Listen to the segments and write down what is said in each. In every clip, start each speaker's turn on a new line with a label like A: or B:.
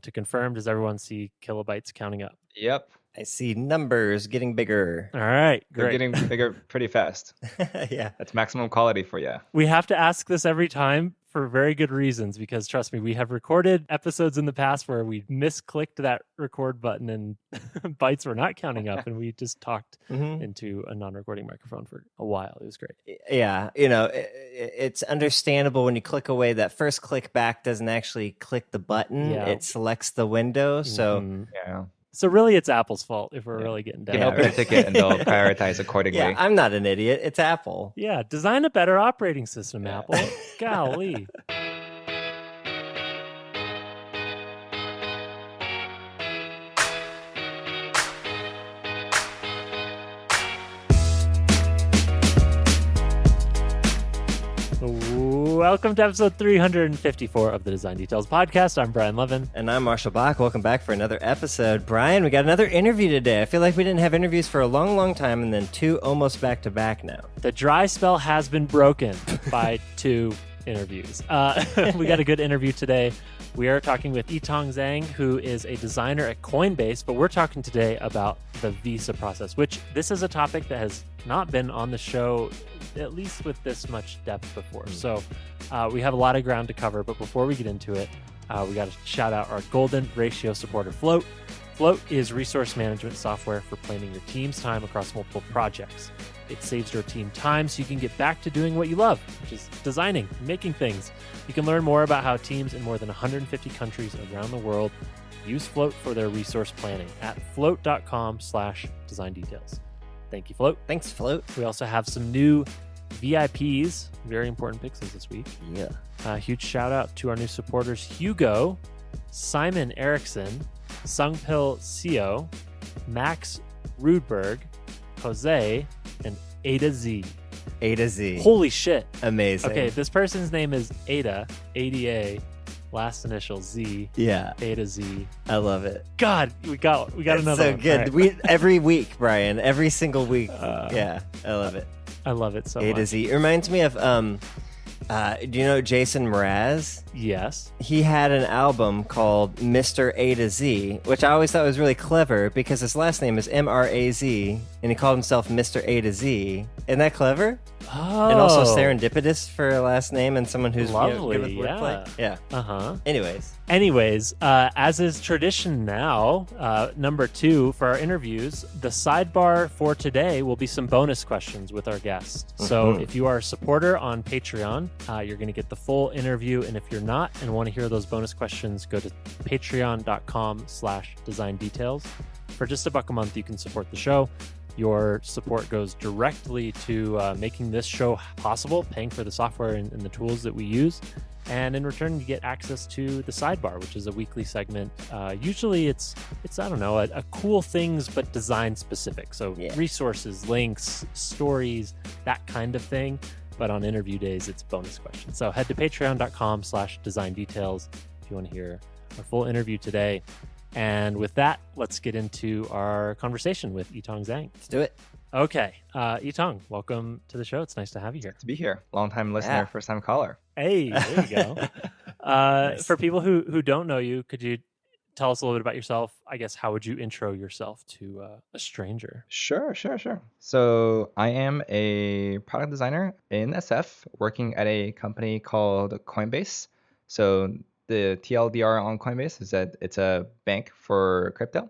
A: to confirm, does everyone see kilobytes counting up?
B: Yep.
C: I see numbers getting bigger.
A: All right,
B: They're
A: great.
B: getting bigger pretty fast.
C: Yeah.
B: That's maximum quality for you.
A: We have to ask this every time for very good reasons, because trust me, we have recorded episodes in the past where we misclicked that record button and bytes were not counting up, and we just talked into a non-recording microphone for a while. It was great.
C: Yeah, it's understandable when you click away. That first click back doesn't actually click the button.
A: Yeah.
C: It selects the window. So
B: Yeah.
A: So really, it's Apple's fault if we're really getting
B: You
A: down.
B: can open a ticket and they'll prioritize accordingly.
C: yeah, I'm not an idiot. It's Apple.
A: Yeah, design a better operating system, Apple. Golly. Welcome to episode 354 of the Design Details Podcast. I'm Brian Levin.
C: And I'm Marshall Bach. Welcome back for another episode. Brian, we got another interview today. I feel like we didn't have interviews for a long, long time, and then two almost back-to-back now.
A: The dry spell has been broken by two interviews. We got a good interview today. We are talking with Yitong Zhang, who is a designer at Coinbase, but we're talking today about the visa process, which this is a topic that has not been on the show, at least with this much depth before. So we have a lot of ground to cover, but before we get into it, we got to shout out our golden ratio supporter, Float. Float is resource management software for planning your team's time across multiple projects. It saves your team time so you can get back to doing what you love, which is designing, making things. You can learn more about how teams in more than 150 countries around the world use Float for their resource planning at float.com/design details. Thank you, Float.
C: Thanks, Float.
A: We also have some new VIPs, very important pixels this week.
C: Yeah.
A: Huge shout out to our new supporters, Hugo, Simon Erickson, Sungpil Seo, Max Rudberg, Jose, and Ada Z.
C: A to Z.
A: Holy shit.
C: Amazing.
A: Okay, this person's name is Ada, ADA, last initial Z.
C: Yeah.
A: A to Z.
C: I love it.
A: God, we got
C: It's
A: another
C: so
A: one.
C: good.
A: All right.
C: We every week, Brian. Every single week. Yeah, I love it.
A: I love it so
C: A
A: much.
C: to Z. It reminds me of do you know Jason Mraz?
A: Yes.
C: He had an album called Mr. A to Z, which I always thought was really clever because his last name is M-R-A-Z, and he called himself Mr. A to Z. Isn't that clever?
A: Oh.
C: And also serendipitous for a last name and someone who's
A: Lovely,
C: good with wordplay. Yeah.
A: Uh-huh.
C: Anyways,
A: as is tradition now, number 2 for our interviews, the sidebar for today will be some bonus questions with our guests. So if you are a supporter on Patreon, you're going to get the full interview. And if you're not and want to hear those bonus questions, go to patreon.com/design details. For just $1 a month, you can support the show. Your support goes directly to making this show possible, paying for the software and the tools that we use. And in return, you get access to the sidebar, which is a weekly segment. Usually it's I don't know, a cool things, but design specific. So resources, links, stories, that kind of thing. But on interview days, it's bonus questions. So head to patreon.com/design details if you want to hear our full interview today. And with that, let's get into our conversation with Yitong Zhang.
C: let's do it.
A: Okay. Yitong, welcome to the show. It's nice to have you here.
B: To be here. Long-time listener,
C: Yeah.
B: first-time caller.
A: Hey, there you go.
C: Nice.
A: For people who don't know you, could you tell us a little bit about yourself? I guess, how would you intro yourself to a stranger?
B: Sure. So I am a product designer in SF working at a company called Coinbase. So the TLDR on Coinbase is that it's a bank for crypto.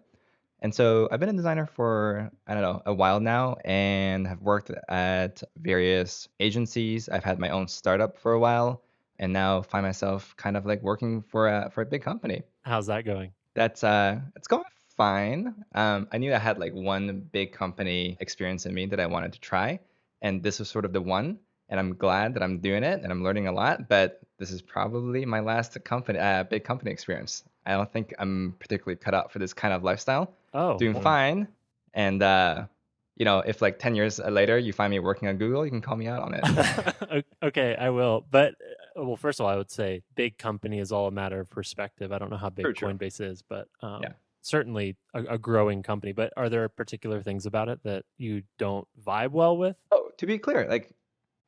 B: And so I've been a designer for, I don't know, a while now and have worked at various agencies. I've had my own startup for a while and now find myself kind of like working for a big company.
A: How's that going?
B: That's it's going fine. I knew I had like one big company experience in me that I wanted to try, and this was sort of the one. And I'm glad that I'm doing it and I'm learning a lot. But this is probably my last big company experience. I don't think I'm particularly cut out for this kind of lifestyle.
A: Oh,
B: Doing fine. And if like 10 years later you find me working on Google, you can call me out on it.
A: Okay, I will. But well, first of all, I would say big company is all a matter of perspective. I don't know how big
B: True.
A: Coinbase is, but
B: Yeah.
A: certainly a growing company. But are there particular things about it that you don't vibe well with?
B: Oh, to be clear, like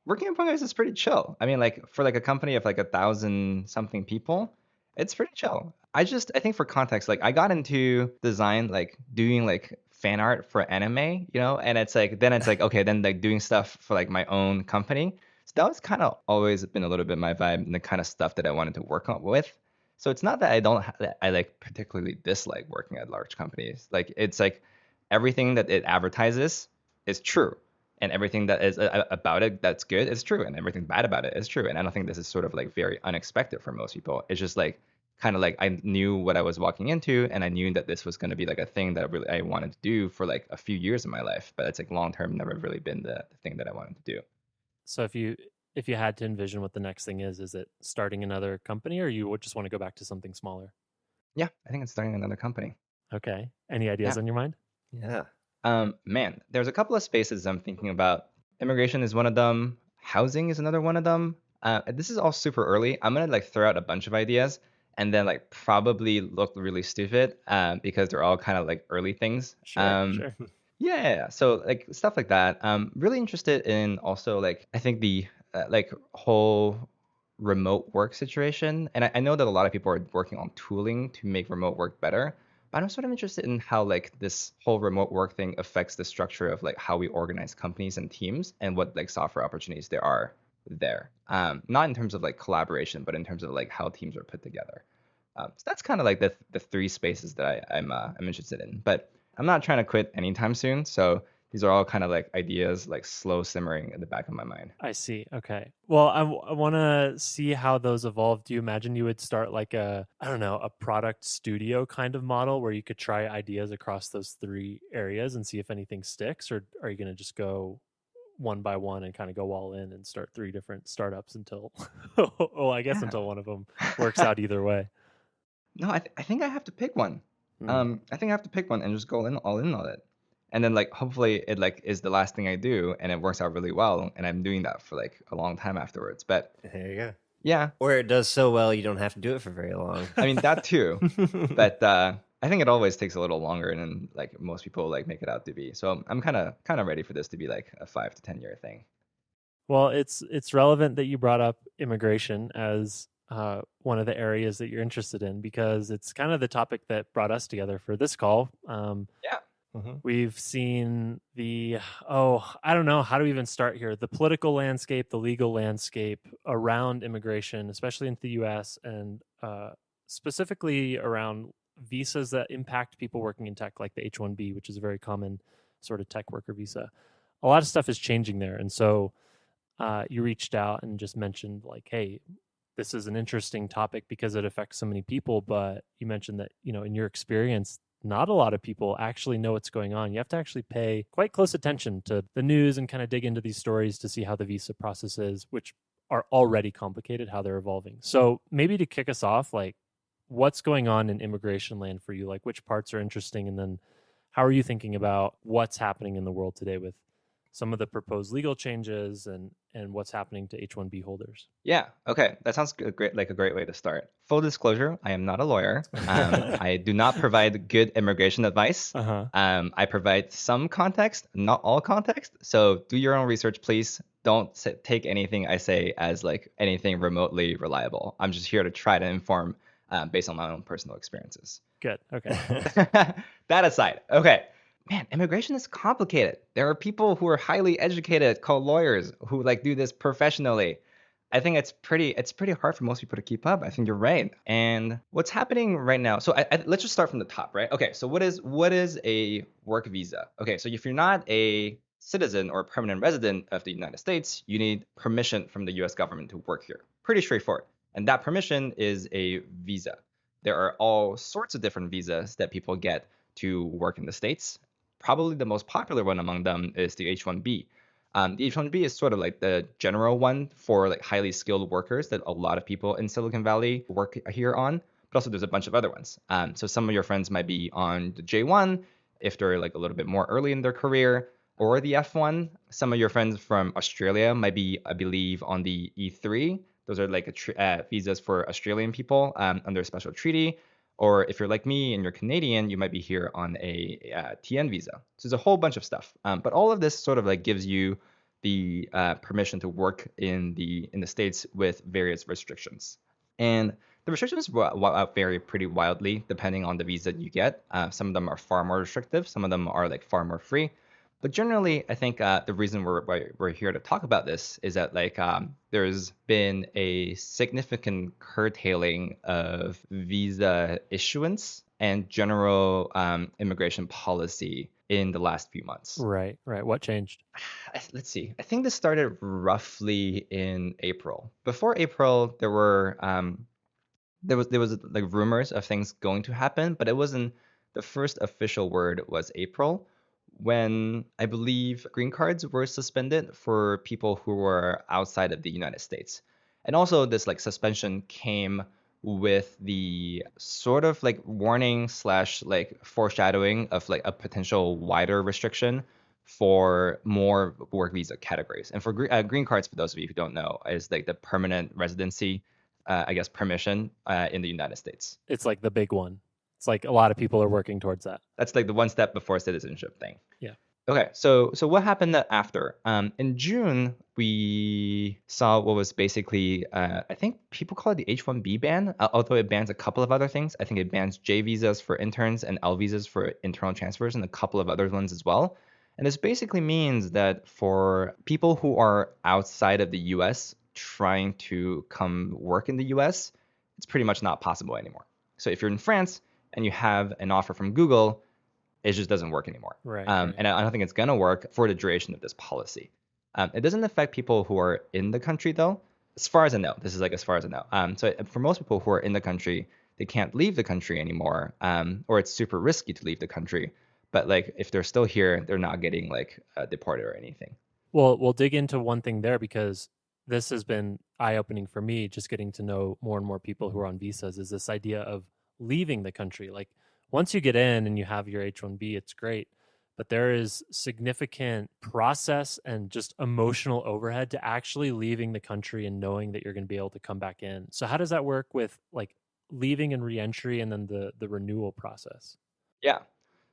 B: working on Coinbase is pretty chill. I mean, like for like a company of like 1,000 something people, It's pretty chill. I think for context, like I got into design like doing like fan art for anime, and it's like okay, then like doing stuff for like my own company. So that was kind of always been a little bit my vibe and the kind of stuff that I wanted to work on with. So it's not that that I like particularly dislike working at large companies. Like it's like everything that it advertises is true. And everything that is about it that's good is true, and everything bad about it is true. And I don't think this is sort of like very unexpected for most people. It's just like kind of like I knew what I was walking into, and I knew that this was going to be like a thing that really I wanted to do for like a few years in my life. But it's like long term never really been the thing that I wanted to do.
A: So if you had to envision what the next thing is it starting another company, or you would just want to go back to something smaller?
B: Yeah, I think it's starting another company.
A: Okay. Any ideas
B: Yeah.
A: on your mind?
C: Yeah.
B: Man, there's a couple of spaces I'm thinking about. Immigration is one of them. Housing is another one of them. This is all super early. I'm gonna like throw out a bunch of ideas and then like probably look really stupid because they're all kind of like early things.
A: Sure.
B: Yeah. So like stuff like that. Really interested in also like I think the like whole remote work situation. And I know that a lot of people are working on tooling to make remote work better. But I'm sort of interested in how like this whole remote work thing affects the structure of like how we organize companies and teams and what like software opportunities there are there. Not in terms of like collaboration, but in terms of like how teams are put together. So that's kind of like the three spaces that I'm interested in. But I'm not trying to quit anytime soon. So these are all kind of like ideas like slow simmering in the back of my mind.
A: I see. Okay. Well, I want to see how those evolve. Do you imagine you would start like I don't know, a product studio kind of model where you could try ideas across those three areas and see if anything sticks? Or are you going to just go one by one and kind of go all in and start three different startups until, well, I guess
B: Yeah.
A: until one of them works out either way?
B: No, I think I have to pick one.
A: Hmm.
B: I think I have to pick one and just go all in on it. And then like hopefully it like is the last thing I do and it works out really well and I'm doing that for like a long time afterwards. But
C: There you go.
B: yeah,
C: Or it does so well you don't have to do it for very long.
B: I mean that too. But I think it always takes a little longer than like most people like make it out to be. So I'm kind of ready for this to be like a 5 to 10 year thing.
A: Well, it's relevant that you brought up immigration as one of the areas that you're interested in because it's kind of the topic that brought us together for this call.
B: Yeah.
A: We've seen I don't know, how do we even start here? The political landscape, the legal landscape around immigration, especially into the US, and specifically around visas that impact people working in tech, like the H-1B, which is a very common sort of tech worker visa. A lot of stuff is changing there. And so you reached out and just mentioned, like, hey, this is an interesting topic because it affects so many people. But you mentioned that, in your experience, not a lot of people actually know what's going on. You have to actually pay quite close attention to the news and kind of dig into these stories to see how the visa process is, which are already complicated, how they're evolving. So maybe to kick us off, like, what's going on in immigration land for you? Like, which parts are interesting? And then how are you thinking about what's happening in the world today with some of the proposed legal changes and what's happening to H-1B holders?
B: Yeah. Okay. That sounds great. Like a great way to start. Full disclosure: I am not a lawyer. I do not provide good immigration advice.
A: Uh-huh.
B: I provide some context, not all context. So do your own research, please. Don't take anything I say as like anything remotely reliable. I'm just here to try to inform based on my own personal experiences.
A: Good. Okay.
B: That aside, okay. Man, immigration is complicated. There are people who are highly educated called lawyers who like do this professionally. I think it's pretty hard for most people to keep up. I think you're right. And what's happening right now? So let's just start from the top, right? Okay, so what is a work visa? Okay, so if you're not a citizen or permanent resident of the United States, you need permission from the U.S. government to work here. Pretty straightforward. And that permission is a visa. There are all sorts of different visas that people get to work in the States. Probably the most popular one among them is the H-1B. The H-1B is sort of like the general one for like highly skilled workers that a lot of people in Silicon Valley work here on. But also there's a bunch of other ones. So some of your friends might be on the J1 if they're like a little bit more early in their career, or the F1. Some of your friends from Australia might be, I believe, on the E3. Those are like visas for Australian people under a special treaty. Or if you're like me and you're Canadian, you might be here on a TN visa. So there's a whole bunch of stuff. But all of this sort of like gives you the permission to work in the States with various restrictions. And The restrictions vary pretty wildly depending on the visa you get. Some of them are far more restrictive. Some of them are like far more free. But generally, I think the reason we're here to talk about this is that like there's been a significant curtailing of visa issuance and general immigration policy in the last few months.
A: Right. What changed?
B: Let's see. I think this started roughly in April. Before April, there was like rumors of things going to happen, but it wasn't. The first official word was April, when I believe green cards were suspended for people who were outside of the United States. And also this like suspension came with the sort of like warning slash like foreshadowing of like a potential wider restriction for more work visa categories. And for green cards, for those of you who don't know, is like the permanent residency, I guess, permission in the United States.
A: It's like the big one. It's like a lot of people are working towards that.
B: That's like the one step before citizenship thing.
A: Yeah.
B: Okay, so what happened after? In June, we saw what was basically, I think people call it the H-1B ban, although it bans a couple of other things. I think it bans J visas for interns and L visas for internal transfers and a couple of other ones as well. And this basically means that for people who are outside of the US trying to come work in the US, it's pretty much not possible anymore. So if you're in France and you have an offer from Google, it just doesn't work anymore.
A: Right.
B: And I don't think it's going to work for the duration of this policy. It doesn't affect people who are in the country, though, as far as I know. This is like as far as I know. So for most people who are in the country, they can't leave the country anymore, or it's super risky to leave the country. But like if they're still here, they're not getting like deported or anything.
A: Well, we'll dig into one thing there because this has been eye-opening for me, just getting to know more and more people who are on visas, is this idea of leaving the country. Like once you get in and you have your H-1B, it's great. But there is significant process and just emotional overhead to actually leaving the country and knowing that you're going to be able to come back in. So how does that work with like leaving and reentry and then the renewal process?
B: Yeah.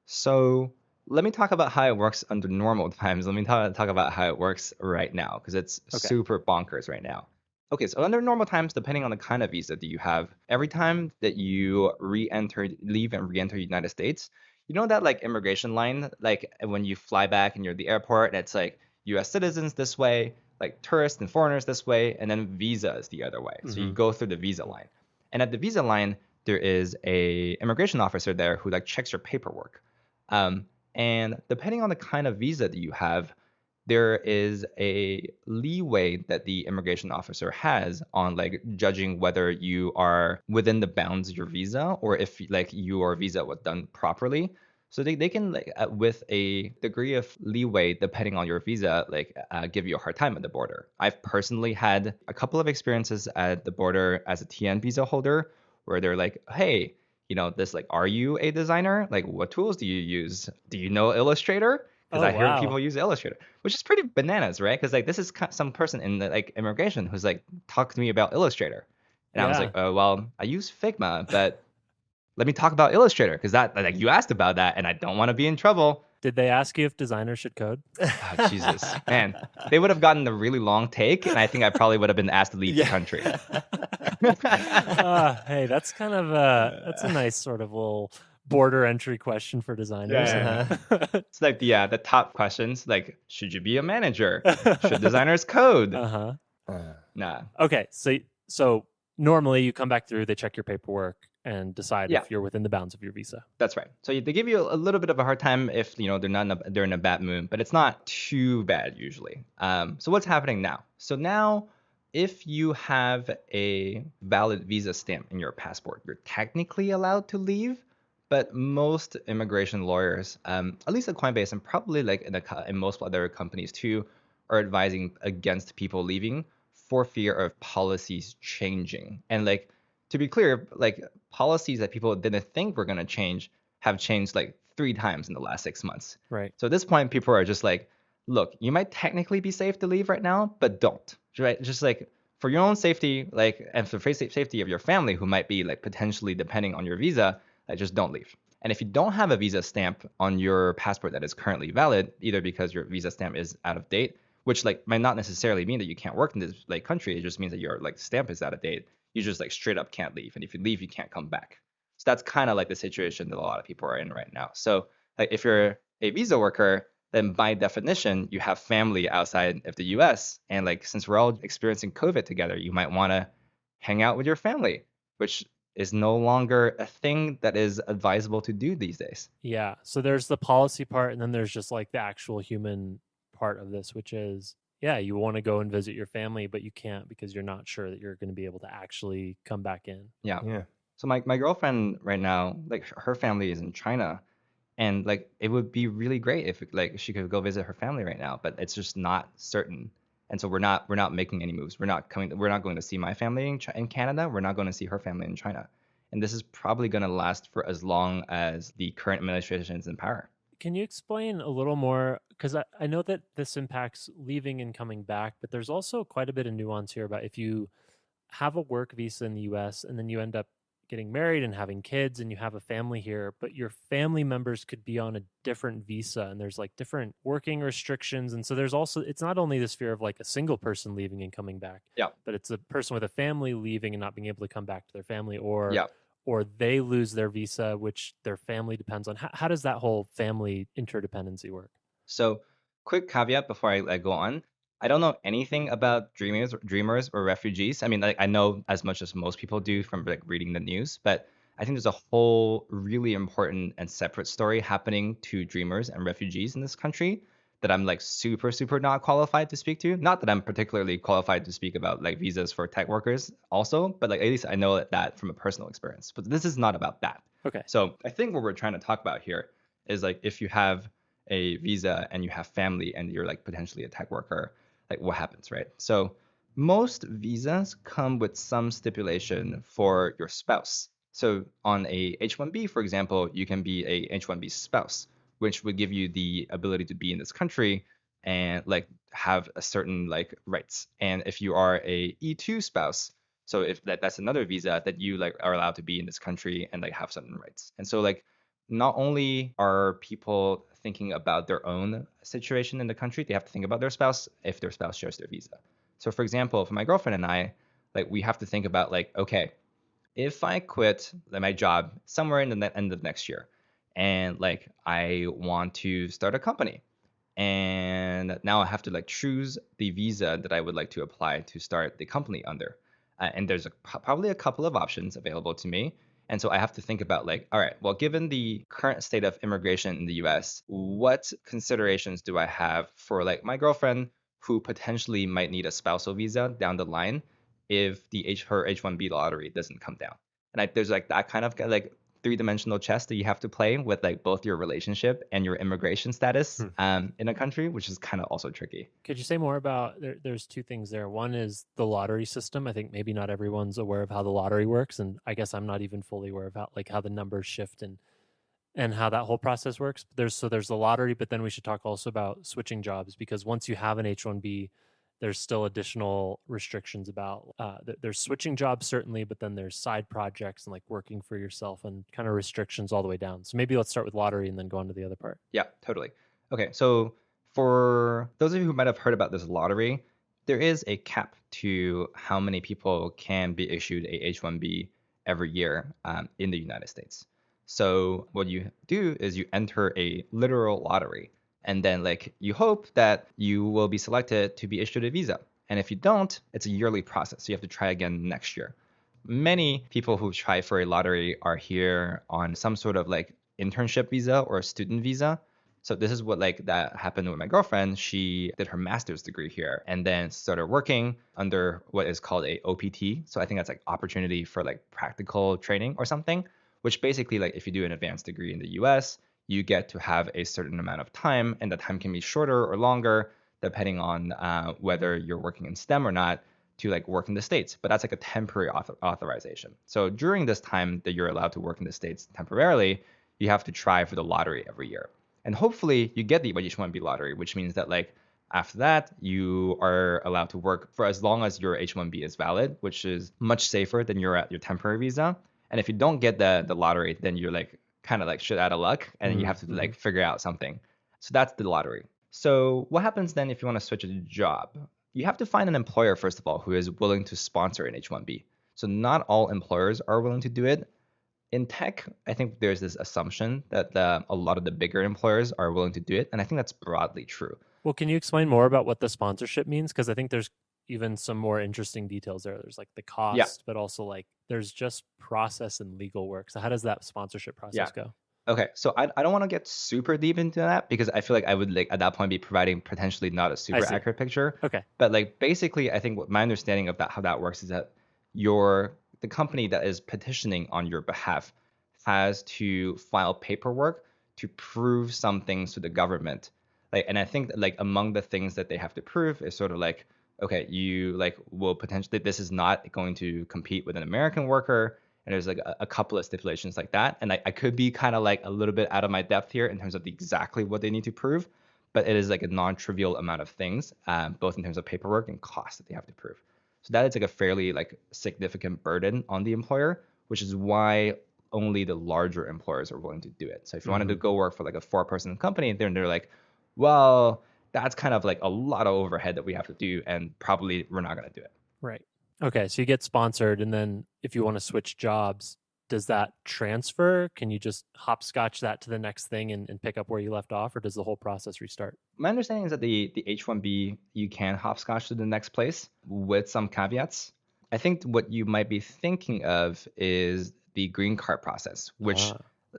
B: So let me talk about how it works under normal times. Let me talk about how it works right now, because it's super bonkers right now. Okay, so under normal times, depending on the kind of visa that you have, every time that you leave and re-enter the United States, you know that like immigration line, like when you fly back and you're at the airport and it's like US citizens this way, like tourists and foreigners this way, and then visas the other way. So you go through the visa line. And at the visa line, there is a immigration officer there who like checks your paperwork. And depending on the kind of visa that you have, there is a leeway that the immigration officer has on like judging whether you are within the bounds of your visa or if like your visa was done properly. So they can like with a degree of leeway depending on your visa, like give you a hard time at the border. I've personally had a couple of experiences at the border as a TN visa holder where they're like, hey, you know, this like, are you a designer? Like, what tools do you use? Do you know Illustrator? Because I hear people use Illustrator, which is pretty bananas, right? Because like this is some person in the like immigration who's like talked to me about Illustrator, and I was like, oh well, I use Figma, but let me talk about Illustrator because that like you asked about that, and I don't want to be in trouble.
A: Did they ask you if designers should code?
B: Oh, Jesus, man, they would have gotten a really long take, and I think I probably would have been asked to leave the country.
A: Hey, that's kind of that's a nice sort of little border entry question for designers.
B: Yeah. It's like the top questions, like should you be a manager? Should designers code? Nah.
A: Okay, so normally you come back through, they check your paperwork and decide if you're within the bounds of your visa.
B: That's right. So they give you a little bit of a hard time if you know they're in a bad mood, but it's not too bad usually. So what's happening now? So now, if you have a valid visa stamp in your passport, you're technically allowed to leave. But most immigration lawyers, at least at Coinbase and probably like in most other companies too, are advising against people leaving for fear of policies changing. And like, to be clear, like policies that people didn't think were going to change have changed like 3 times in the last 6 months.
A: Right.
B: So at this point, people are just like, look, you might technically be safe to leave right now, but don't. Right? Just like for your own safety, like, and for the safety of your family who might be like potentially depending on your visa, just don't leave. And if you don't have a visa stamp on your passport that is currently valid, either because your visa stamp is out of date, which like might not necessarily mean that you can't work in this like country, it just means that your like stamp is out of date. you just like straight up can't leave. And if you leave, you can't come back. So that's kind of like the situation that a lot of people are in right now. So like if you're a visa worker, then by definition, you have family outside of the US. And like since we're all experiencing COVID together, you might want to hang out with your family, which is no longer a thing that is advisable to do these days.
A: Yeah. So there's the policy part, and then there's just like the actual human part of this, which is, yeah, you want to go and visit your family, but you can't because you're not sure that you're going to be able to actually come back in.
B: Yeah.
C: Yeah.
B: So my girlfriend right now, like her family is in China, and like it would be really great if like she could go visit her family right now, but it's just not certain. And so we're not making any moves. We're not going to see my family in Canada. We're not going to see her family in China. And this is probably going to last for as long as the current administration is in power.
A: Can you explain a little more? Because I know that this impacts leaving and coming back, but there's also quite a bit of nuance here about if you have a work visa in the US and then you end up getting married and having kids and you have a family here, but your family members could be on a different visa and there's like different working restrictions. And so there's also, it's not only this fear of like a single person leaving and coming back,
B: Yeah.
A: but it's a person with a family leaving and not being able to come back to their family, or
B: Yeah.
A: or they lose their visa, which their family depends on. How does that whole family interdependency work?
B: So, quick caveat before I go on. I don't know anything about dreamers or refugees. I mean, like I know as much as most people do from like reading the news, but I think there's a whole really important and separate story happening to dreamers and refugees in this country that I'm like super not qualified to speak to. Not that I'm particularly qualified to speak about like visas for tech workers also, but like at least I know that from a personal experience. But this is not about that.
A: Okay.
B: So I think what we're trying to talk about here is like if you have a visa and you have family and you're like potentially a tech worker, like what happens, right? So most visas come with some stipulation for your spouse. So on a H-1B, for example, you can be a H-1B spouse, which would give you the ability to be in this country and like have a certain like rights. And if you are a E2 spouse, so if that's another visa that you like are allowed to be in this country and like have certain rights. And so like not only are people thinking about their own situation in the country, they have to think about their spouse if their spouse shares their visa. So for example, for my girlfriend and I, like we have to think about like, okay, if I quit my job somewhere in the end of next year and like I want to start a company and now I have to like choose the visa that I would like to apply to start the company under. And there's probably a couple of options available to me. And so I have to think about like, all right, well, given the current state of immigration in the US, what considerations do I have for like my girlfriend who potentially might need a spousal visa down the line if her H-1B lottery doesn't come down? And there's like that kind of like three-dimensional chess that you have to play with like both your relationship and your immigration status in a country, which is kind of also tricky.
A: Could you say more about there's two things there. One is the lottery system. I think maybe not everyone's aware of how the lottery works, and I guess I'm not even fully aware of how the numbers shift and how that whole process works. There's the lottery, but then we should talk also about switching jobs, because once you have an H-1B, there's still additional restrictions about there's switching jobs certainly, but then there's side projects and like working for yourself and kind of restrictions all the way down. So maybe let's start with lottery and then go on to the other part.
B: Yeah, totally. Okay, so for those of you who might have heard about this lottery, there is a cap to how many people can be issued a H-1B every year in the United States. So what you do is you enter a literal lottery, and then like you hope that you will be selected to be issued a visa. And if you don't, it's a yearly process. So you have to try again next year. Many people who try for a lottery are here on some sort of like internship visa or a student visa. So this is what like that happened with my girlfriend. She did her master's degree here and then started working under what is called a OPT. So I think that's like opportunity for like practical training or something, which basically like if you do an advanced degree in the US, you get to have a certain amount of time, and the time can be shorter or longer depending on whether you're working in STEM or not, to like work in the States. But that's like a temporary authorization. So during this time that you're allowed to work in the States temporarily, you have to try for the lottery every year. And hopefully you get the H-1B lottery, which means that like after that, you are allowed to work for as long as your H-1B is valid, which is much safer than you're at your temporary visa. And if you don't get the lottery, then you're like kind of like shit out of luck, and you have to like figure out something. So that's the lottery. So what happens then if you want to switch a job? You have to find an employer, first of all, who is willing to sponsor an H-1B. So not all employers are willing to do it. In tech, I think there's this assumption that a lot of the bigger employers are willing to do it. And I think that's broadly true.
A: Well, can you explain more about what the sponsorship means? Because I think there's even some more interesting details there. There's like the
B: Yeah.
A: cost, but also like there's just process and legal work. So how does that sponsorship process go?
B: Okay, so I don't want to get super deep into that because I feel like I would like at that point be providing potentially not a super
A: see.
B: accurate picture.
A: Okay.
B: But like basically, I think what my understanding of that how that works is that the company that is petitioning on your behalf has to file paperwork to prove some things to the government. Like, and I think that, like among the things that they have to prove is sort of like, okay, you like will potentially this is not going to compete with an American worker. And there's like a couple of stipulations like that. And I could be kind of like a little bit out of my depth here in terms of exactly what they need to prove, but it is like a non-trivial amount of things, both in terms of paperwork and cost that they have to prove. So that is like a fairly like significant burden on the employer, which is why only the larger employers are willing to do it. So if you wanted to go work for like a 4-person company, then they're like, well, that's kind of like a lot of overhead that we have to do, and probably we're not going to do it.
A: Right. Okay, so you get sponsored, and then if you want to switch jobs, does that transfer? Can you just hopscotch that to the next thing and pick up where you left off, or does the whole process restart?
B: My understanding is that the H-1B, you can hopscotch to the next place with some caveats. I think what you might be thinking of is the green card process, which,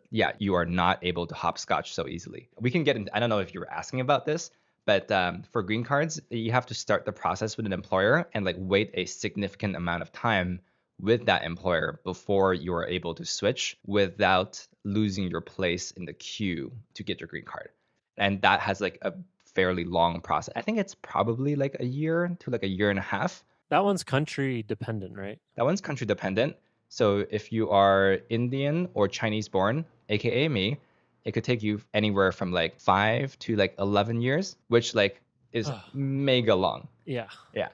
B: yeah, you are not able to hopscotch so easily. We can get into, I don't know if you were asking about this, but for green cards, you have to start the process with an employer and like wait a significant amount of time with that employer before you are able to switch without losing your place in the queue to get your green card. And that has like a fairly long process. I think it's probably like a year to like a year and a half.
A: That one's country dependent, right?
B: That one's country dependent. So if you are Indian or Chinese born, aka me, it could take you anywhere from like 5 to like 11 years, which like is mega long.
A: Yeah.
B: Yeah.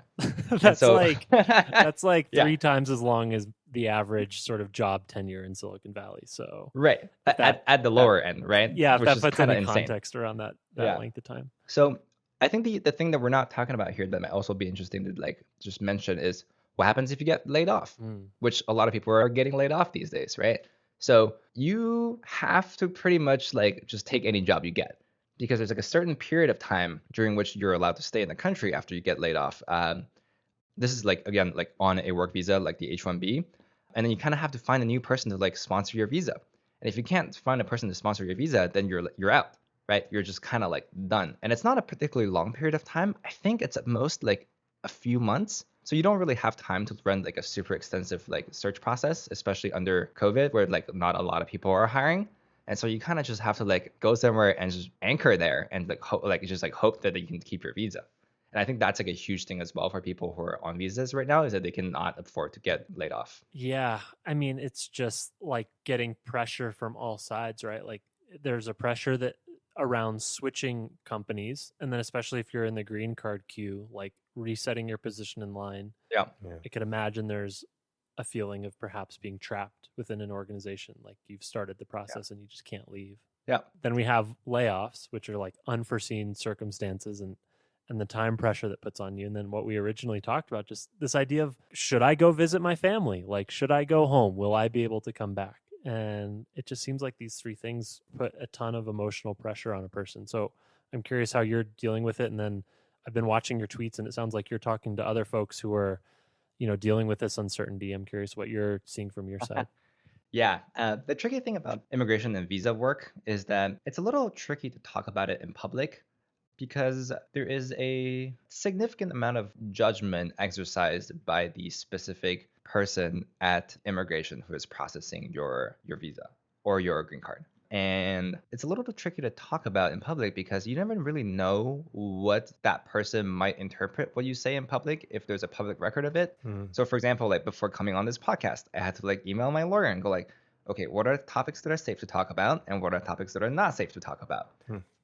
A: that's like
B: Yeah.
A: 3 times as long as the average sort of job tenure in Silicon Valley. So
B: right. At the lower end, right?
A: Yeah, if
B: Which
A: that
B: is
A: puts
B: kinda
A: any
B: insane.
A: context around that
B: Yeah.
A: length of time.
B: So I think the thing that we're not talking about here that might also be interesting to like just mention is what happens if you get laid off, which a lot of people are getting laid off these days, right? So you have to pretty much like just take any job you get because there's like a certain period of time during which you're allowed to stay in the country after you get laid off. This is like, again, like on a work visa, like the H-1B. And then you kind of have to find a new person to like sponsor your visa. And if you can't find a person to sponsor your visa, then you're out, right? You're just kind of like done. And it's not a particularly long period of time. I think it's at most like a few months. So you don't really have time to run like a super extensive like search process, especially under COVID, where like not a lot of people are hiring. And so you kind of just have to like go somewhere and just anchor there and like hope that you can keep your visa. And I think that's like a huge thing as well for people who are on visas right now is that they cannot afford to get laid off.
A: Yeah. I mean, it's just like getting pressure from all sides, right? Like there's a pressure that around switching companies. And then especially if you're in the green card queue, like resetting your position in line.
B: Yeah.
A: I could imagine there's a feeling of perhaps being trapped within an organization. Like you've started the process and you just can't leave.
B: Yeah.
A: Then we have layoffs, which are like unforeseen circumstances and the time pressure that puts on you. And then what we originally talked about, just this idea of, should I go visit my family? Like, should I go home? Will I be able to come back? And it just seems like these 3 things put a ton of emotional pressure on a person. So I'm curious how you're dealing with it. And then I've been watching your tweets and it sounds like you're talking to other folks who are, dealing with this uncertainty. I'm curious what you're seeing from your side.
B: Yeah. The tricky thing about immigration and visa work is that it's a little tricky to talk about it in public because there is a significant amount of judgment exercised by the specific person at immigration who is processing your visa or your green card. And it's a little bit tricky to talk about in public because you never really know what that person might interpret what you say in public if there's a public record of it. So for example, like before coming on this podcast, I had to like email my lawyer and go like, okay, what are topics that are safe to talk about and what are topics that are not safe to talk about?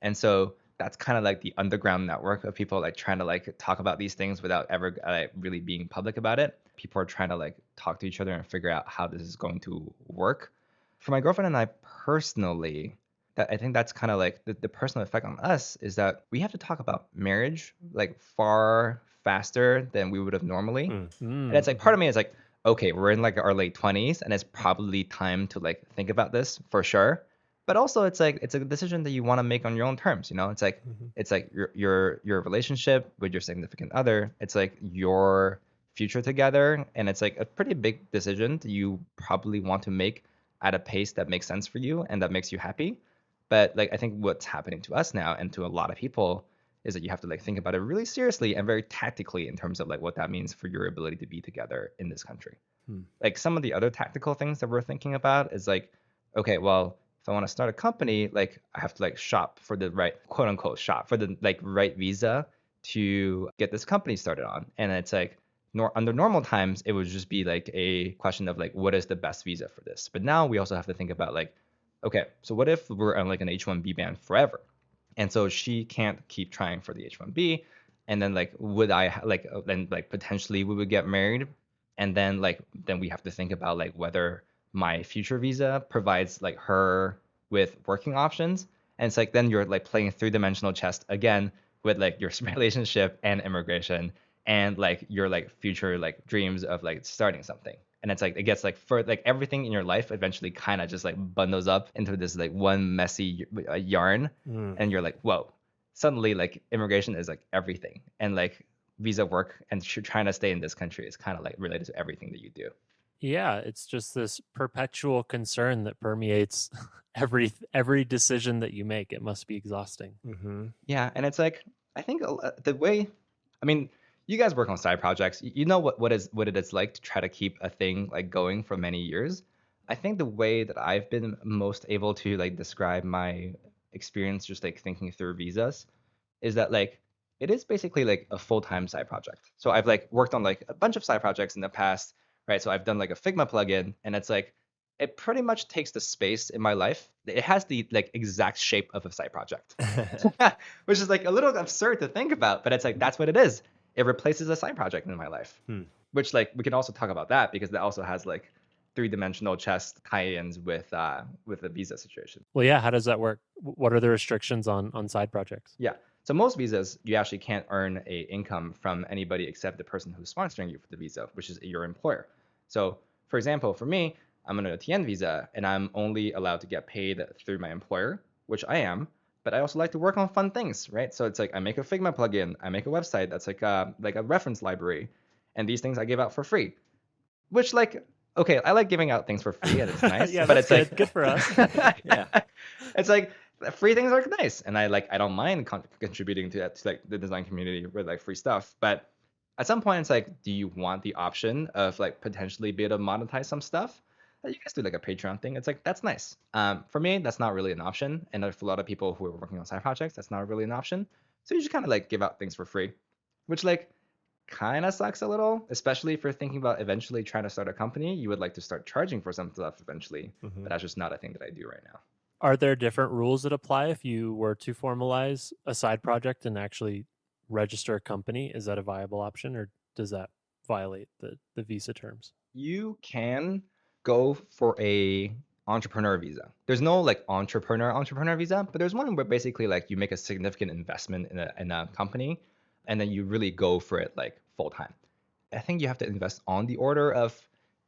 B: And so that's kind of like the underground network of people like trying to like talk about these things without ever really being public about it. People are trying to like talk to each other and figure out how this is going to work. For my girlfriend and I personally, that I think that's kind of like the personal effect on us is that we have to talk about marriage like far faster than we would have normally. And it's like part of me is like, okay, we're in like our late 20s and it's probably time to like think about this for sure. But also it's like it's a decision that you want to make on your own terms, you know? It's like your relationship with your significant other. It's like your future together, and it's like a pretty big decision that you probably want to make at a pace that makes sense for you and that makes you happy. But like I think what's happening to us now and to a lot of people is that you have to like think about it really seriously and very tactically in terms of like what that means for your ability to be together in this country. Like some of the other tactical things that we're thinking about is like, okay, well, if I want to start a company, like I have to like shop for the right quote unquote shop for the like right visa to get this company started on. And it's like under normal times, it would just be like a question of like, what is the best visa for this? But now we also have to think about like, okay, so what if we're on like an H-1B ban forever? And so she can't keep trying for the H-1B. And then like, would I like, then like potentially we would get married. And then like, then we have to think about like whether my future visa provides like her with working options. And it's like, then you're like playing three-dimensional chess again with like your relationship and immigration and like your like future like dreams of like starting something. And it's like it gets like for like everything in your life eventually kind of just like bundles up into this like one messy yarn. And you're like, whoa, suddenly like immigration is like everything, and like visa work and trying to stay in this country is kind of like related to everything that you do.
A: Yeah, it's just this perpetual concern that permeates every decision that you make. It must be exhausting.
B: Yeah, and it's like I think the way, I mean, you guys work on side projects. You know what it is like to try to keep a thing like going for many years. I think the way that I've been most able to like describe my experience just like thinking through visas is that like it is basically like a full-time side project. So I've like worked on like a bunch of side projects in the past, right? So I've done like a Figma plugin, and it's like it pretty much takes the space in my life. It has the like exact shape of a side project, which is like a little absurd to think about, but it's like that's what it is. It replaces a side project in my life, which like we can also talk about that because that also has like three-dimensional chess tie-ins with the visa situation.
A: Well, yeah, how does that work? What are the restrictions on side projects?
B: Yeah. So most visas, you actually can't earn a income from anybody except the person who's sponsoring you for the visa, which is your employer. So for example, for me, I'm on a TN visa and I'm only allowed to get paid through my employer, which I am, but I also like to work on fun things, right? So it's like I make a Figma plugin, I make a website that's like a reference library, and these things I give out for free, which like, okay, I like giving out things for free and it's nice,
A: Yeah,
B: but
A: that's
B: it's
A: good. Good for us.
C: Yeah.
B: it's like free things are nice, and I don't mind contributing to that, to like the design community with like free stuff. But at some point, it's like, do you want the option of like potentially be able to monetize some stuff? You guys do like a Patreon thing. It's like that's nice. For me, that's not really an option, and for a lot of people who are working on side projects, that's not really an option. So you just kind of like give out things for free, which like kind of sucks a little, especially if you're thinking about eventually trying to start a company. You would like to start charging for some stuff eventually, but that's just not a thing that I do right now.
A: Are there different rules that apply if you were to formalize a side project and actually register a company? Is that a viable option, or does that violate the visa terms?
B: You can go for a entrepreneur visa. There's no like entrepreneur visa, but there's one where basically like you make a significant investment in a company, and then you really go for it like full time. I think you have to invest on the order of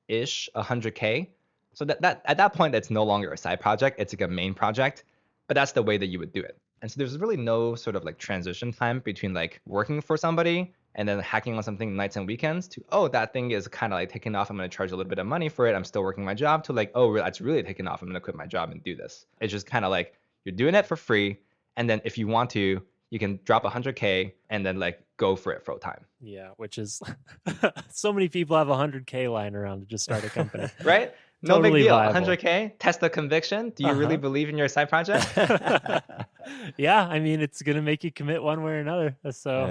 B: ish 100K. So that at that point it's no longer a side project, it's like a main project, but that's the way that you would do it. And so there's really no sort of like transition time between like working for somebody and then hacking on something nights and weekends to, oh, that thing is kind of like taking off, I'm going to charge a little bit of money for it, I'm still working my job, to like, oh, that's really taking off, I'm going to quit my job and do this. It's just kind of like you're doing it for free, and then if you want to, you can drop 100K and then like go for it full time.
A: Yeah, which is so many people have 100K lying around to just start a company.
B: Right? No
A: Totally
B: big deal.
A: viable.
B: 100K, test the conviction. Do you really believe in your side project?
A: Yeah, I mean, it's going to make you commit one way or another. So,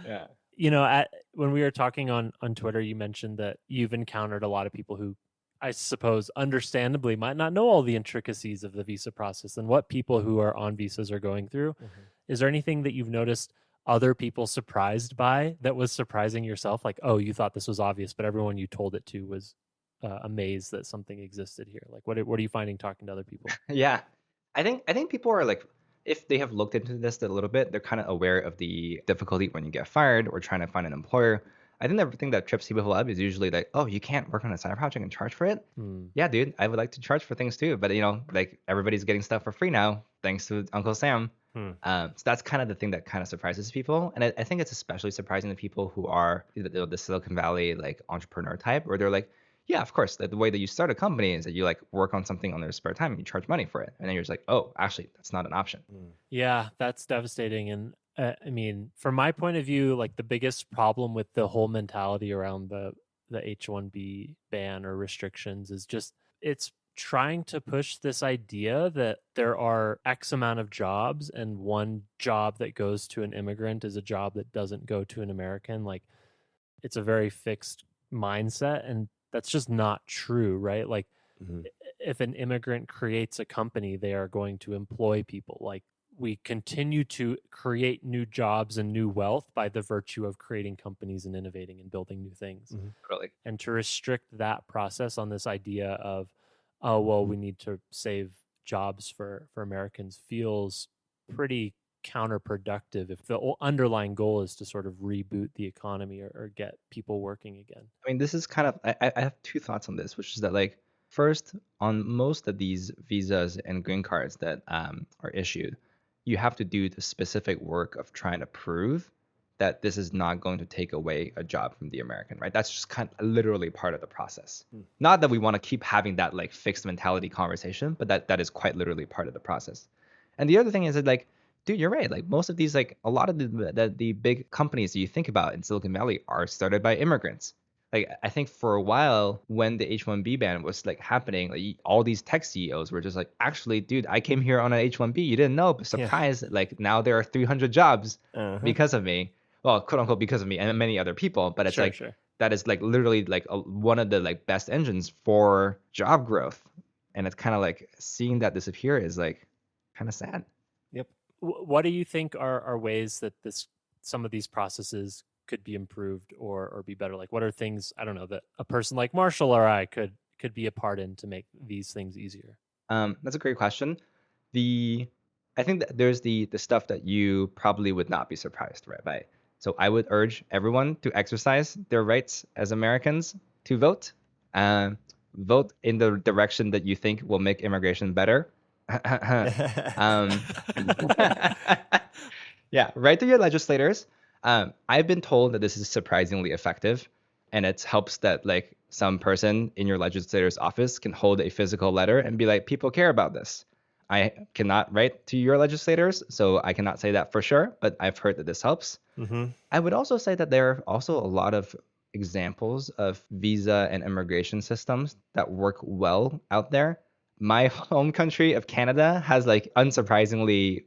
C: Yeah.
A: you know, when we were talking on Twitter, you mentioned that you've encountered a lot of people who, I suppose, understandably might not know all the intricacies of the visa process and what people who are on visas are going through. Is there anything that you've noticed other people surprised by that was surprising yourself? Like, oh, you thought this was obvious, but everyone you told it to was amazed that something existed here. Like, what are you finding talking to other people?
B: Yeah. I think people are like, if they have looked into this a little bit, they're kind of aware of the difficulty when you get fired or trying to find an employer. I think the thing that trips people up is usually like, oh, you can't work on a side project and charge for it. Yeah, dude, I would like to charge for things too, but like everybody's getting stuff for free now thanks to Uncle Sam. So that's kind of the thing that kind of surprises people, and I think it's especially surprising to people who are the Silicon Valley like entrepreneur type, where they're like, yeah, of course, the way that you start a company is that you like work on something on their spare time and you charge money for it, and then you're just like, oh, actually, that's not an option.
A: Yeah, that's devastating. And I mean, from my point of view, like the biggest problem with the whole mentality around the H-1B ban or restrictions is just it's trying to push this idea that there are X amount of jobs and one job that goes to an immigrant is a job that doesn't go to an American. Like it's a very fixed mindset, and that's just not true, right? Like if an immigrant creates a company, they are going to employ people. Like we continue to create new jobs and new wealth by the virtue of creating companies and innovating and building new things.
B: Really.
A: And to restrict that process on this idea of, oh, well, we need to save jobs for Americans feels pretty counterproductive if the underlying goal is to sort of reboot the economy or get people working again.
B: I mean, this is kind of, I have two thoughts on this, which is that like, first, on most of these visas and green cards that are issued, you have to do the specific work of trying to prove that this is not going to take away a job from the American, right? That's just kind of literally part of the process. Not that we want to keep having that like fixed mentality conversation, but that is quite literally part of the process. And the other thing is that like, dude, you're right. Like most of these, like a lot of the big companies that you think about in Silicon Valley are started by immigrants. Like I think for a while when the H-1B ban was like happening, like all these tech CEOs were just like, actually, dude, I came here on an H-1B. You didn't know, but surprise, like now there are 300 jobs because of me. Well, quote unquote, because of me and many other people. But it's that is like literally like one of the like best engines for job growth. And it's kind of like seeing that disappear is like kind of sad.
A: Yep. What do you think are ways that some of these processes could be improved or be better? Like what are things, I don't know, that a person like Marshall or I could be a part in to make these things easier?
B: That's a great question. I think that there's the stuff that you probably would not be surprised by. So I would urge everyone to exercise their rights as Americans to vote. Vote in the direction that you think will make immigration better. Yeah, write to your legislators. I've been told that this is surprisingly effective, and it helps that like some person in your legislator's office can hold a physical letter and be like, people care about this. I cannot write to your legislators, so I cannot say that for sure, but I've heard that this helps. I would also say that there are also a lot of examples of visa and immigration systems that work well out there. My home country of Canada has like unsurprisingly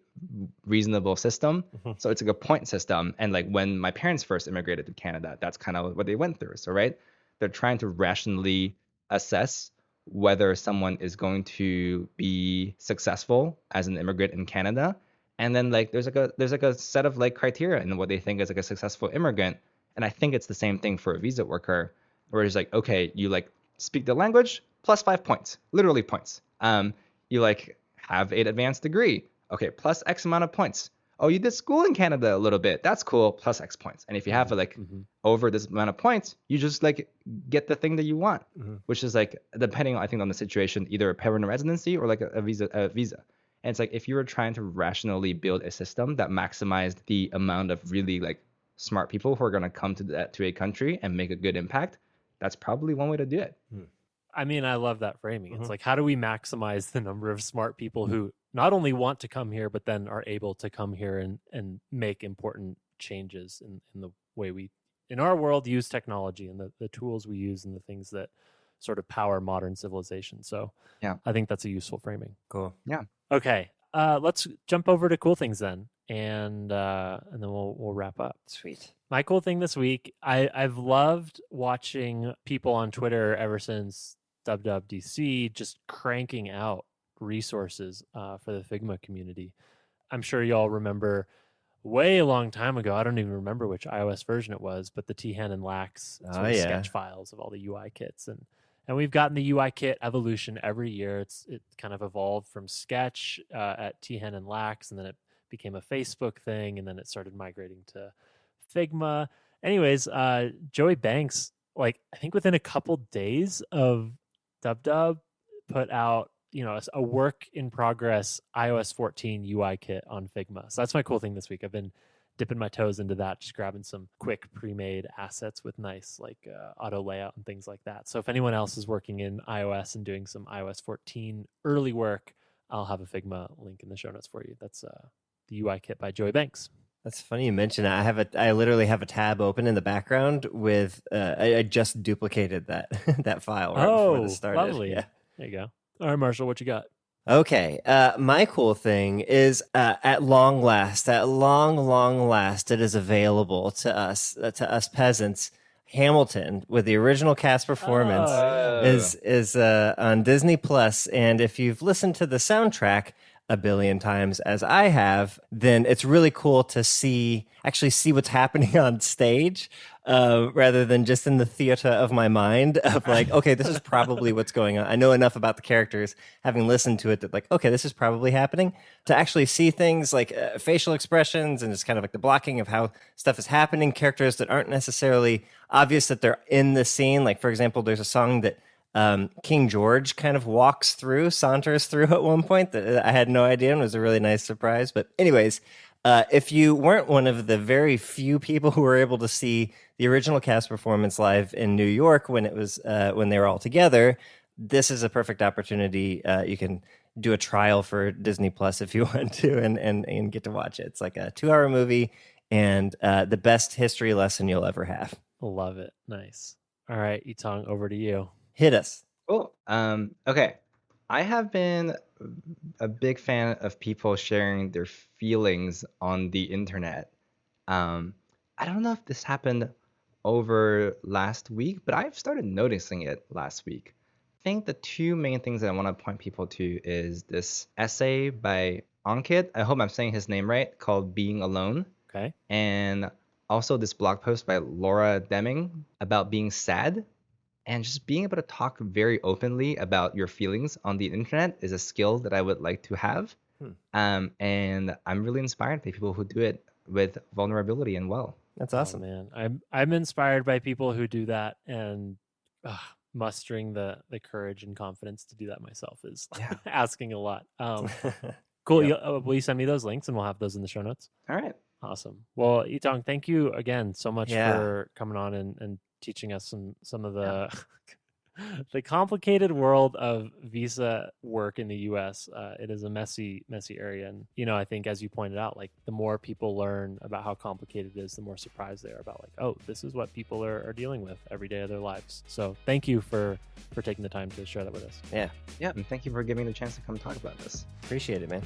B: reasonable system. So it's like a point system. And like when my parents first immigrated to Canada, that's kind of what they went through. So right, they're trying to rationally assess whether someone is going to be successful as an immigrant in Canada. And then like there's like a set of like criteria in what they think is like a successful immigrant. And I think it's the same thing for a visa worker, where it's like, okay, you like speak the language, plus 5 points, literally points. You like have an advanced degree, okay, plus X amount of points. Oh, you did school in Canada a little bit, that's cool, plus X points. And if you have like over this amount of points, you just like get the thing that you want, which is like depending I think on the situation, either a permanent residency or like a visa. And it's like if you were trying to rationally build a system that maximized the amount of really like smart people who are going to come to a country and make a good impact, that's probably one way to do it.
A: I mean, I love that framing. It's like, how do we maximize the number of smart people who not only want to come here, but then are able to come here and make important changes in the way we, in our world, use technology and the tools we use and the things that sort of power modern civilization. So
B: yeah,
A: I think that's a useful framing.
C: Cool.
B: Yeah.
A: Okay. Let's jump over to cool things then. And then we'll wrap up.
C: Sweet.
A: My cool thing this week, I've loved watching people on Twitter ever since WWDC just cranking out resources for the Figma community. I'm sure y'all remember way a long time ago, I don't even remember which iOS version it was, but the Tihan and Lax sketch files of all the UI kits. And we've gotten the UI kit evolution every year. It kind of evolved from Sketch at Tihan and Lax, and then it became a Facebook thing, and then it started migrating to Figma. Anyways, Joey Banks, like I think within a couple days of Dub put out, a work in progress iOS 14 UI kit on Figma. So that's my cool thing this week. I've been dipping my toes into that, just grabbing some quick pre-made assets with nice auto layout and things like that. So if anyone else is working in iOS and doing some iOS 14 early work, I'll have a Figma link in the show notes for you. That's the UI kit by Joey Banks.
C: That's funny you mention that. I literally have a tab open in the background with I just duplicated that file right before this started.
A: Lovely.
C: Yeah.
A: There you go. All right, Marshall, what you got?
C: Okay, my cool thing is at long last, it is available to us peasants. Hamilton with the original cast performance is on Disney Plus, and if you've listened to the soundtrack a billion times as I have, then it's really cool to actually see what's happening on stage rather than just in the theater of my mind of like, okay, this is probably what's going on. I know enough about the characters, having listened to it, that like, okay, this is probably happening. To actually see things like facial expressions and just kind of like the blocking of how stuff is happening, characters that aren't necessarily obvious that they're in the scene. Like, for example, there's a song that King George kind of saunters through at one point that I had no idea and was a really nice surprise. But anyways, if you weren't one of the very few people who were able to see the original cast performance live in New York when they were all together, this is a perfect opportunity. You can do a trial for Disney Plus if you want to and get to watch it. It's like a 2-hour movie and the best history lesson you'll ever have.
A: Love it. Nice. All right, Yitong, over to you.
C: Hit us.
B: Cool. Okay. I have been a big fan of people sharing their feelings on the internet. I don't know if this happened over last week, but I've started noticing it last week. I think the two main things that I want to point people to is this essay by Ankit, I hope I'm saying his name right, called Being Alone.
A: Okay.
B: And also this blog post by Laura Deming about being sad. And just being able to talk very openly about your feelings on the internet is a skill that I would like to have. And I'm really inspired by people who do it with vulnerability and well.
C: That's awesome,
A: man. I'm inspired by people who do that, and mustering the courage and confidence to do that myself is asking a lot. Cool.
B: Yeah.
A: Will you send me those links and we'll have those in the show notes?
B: All right.
A: Awesome. Well, Yitong, thank you again so much for coming on and teaching us some of the the complicated world of visa work in the US. It is a messy area, and I think, as you pointed out, like the more people learn about how complicated it is, the more surprised they are about like, oh, this is what people are dealing with every day of their lives. So thank you for taking the time to share that with us.
B: Yeah, and thank you for giving me the chance to come talk about this.
C: Appreciate it, man.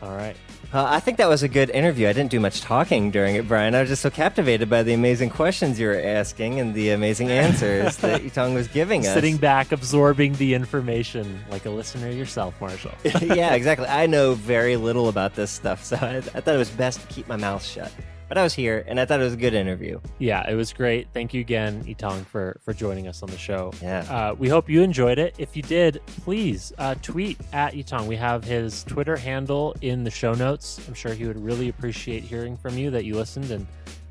A: All right.
C: I think that was a good interview. I didn't do much talking during it, Brian. I was just so captivated by the amazing questions you were asking and the amazing answers that Yitong was giving us.
A: Sitting back, absorbing the information like a listener yourself, Marshall.
C: Yeah, exactly. I know very little about this stuff, so I thought it was best to keep my mouth shut. But I was here, and I thought it was a good interview.
A: Yeah, it was great. Thank you again, Yitong, for joining us on the show.
C: Yeah.
A: We hope you enjoyed it. If you did, please tweet at Yitong. We have his Twitter handle in the show notes. I'm sure he would really appreciate hearing from you, that you listened, and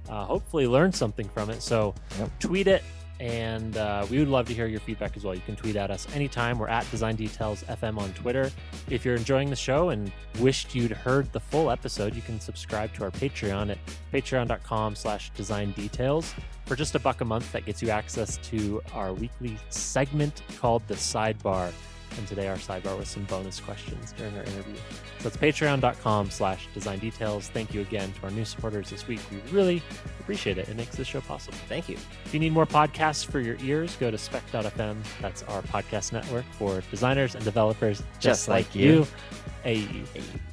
A: hopefully learned something from it. So tweet it. And we would love to hear your feedback as well. You can tweet at us anytime. We're at Design Details FM on Twitter. If you're enjoying the show and wished you'd heard the full episode, you can subscribe to our Patreon at patreon.com/designdetails. For just $1 a month, that gets you access to our weekly segment called The Sidebar. And today our sidebar was some bonus questions during our interview. So it's patreon.com/designdetails. Thank you again to our new supporters this week. We really appreciate it. It makes this show possible.
C: Thank you.
A: If you need more podcasts for your ears, go to spec.fm. That's our podcast network for designers and developers just like you.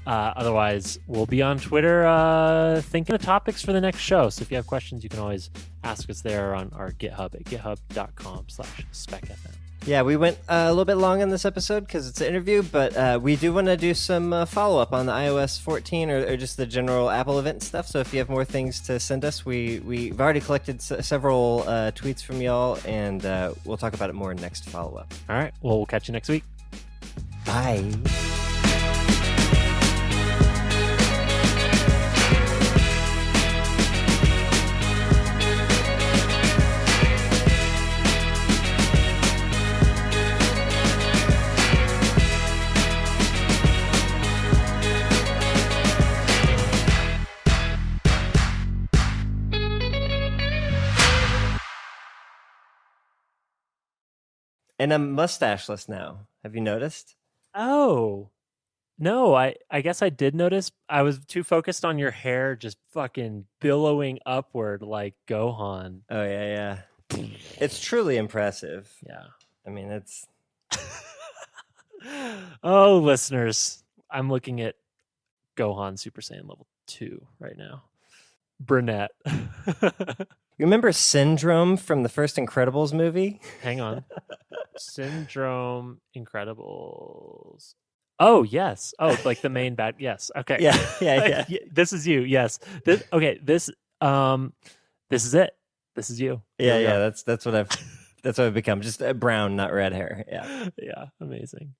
A: Otherwise, we'll be on Twitter thinking of topics for the next show. So if you have questions, you can always ask us there on our GitHub at github.com/specfm.
C: Yeah, we went a little bit long in this episode because it's an interview, but we do want to do some follow-up on the iOS 14 or just the general Apple event stuff. So if you have more things to send us, we've already collected several tweets from y'all, and we'll talk about it more in next follow-up.
A: All right. Well, we'll catch you next week.
C: Bye. And I'm mustacheless now. Have you noticed?
A: Oh. No, I guess I did notice. I was too focused on your hair just fucking billowing upward like Gohan.
C: Oh yeah. It's truly impressive.
A: Yeah.
C: I mean, it's
A: Oh, listeners, I'm looking at Gohan Super Saiyan level 2 right now. Brunette.
C: You remember Syndrome from the first Incredibles movie?
A: Hang on. Syndrome Incredibles. Oh, yes. Oh, like the main bad. Yes. Okay.
C: Yeah.
A: This is you. Yes. This is it. This is you. Here we
C: Yeah.
A: go.
C: That's what I've become. Just brown, not red hair. Yeah.
A: Yeah, amazing.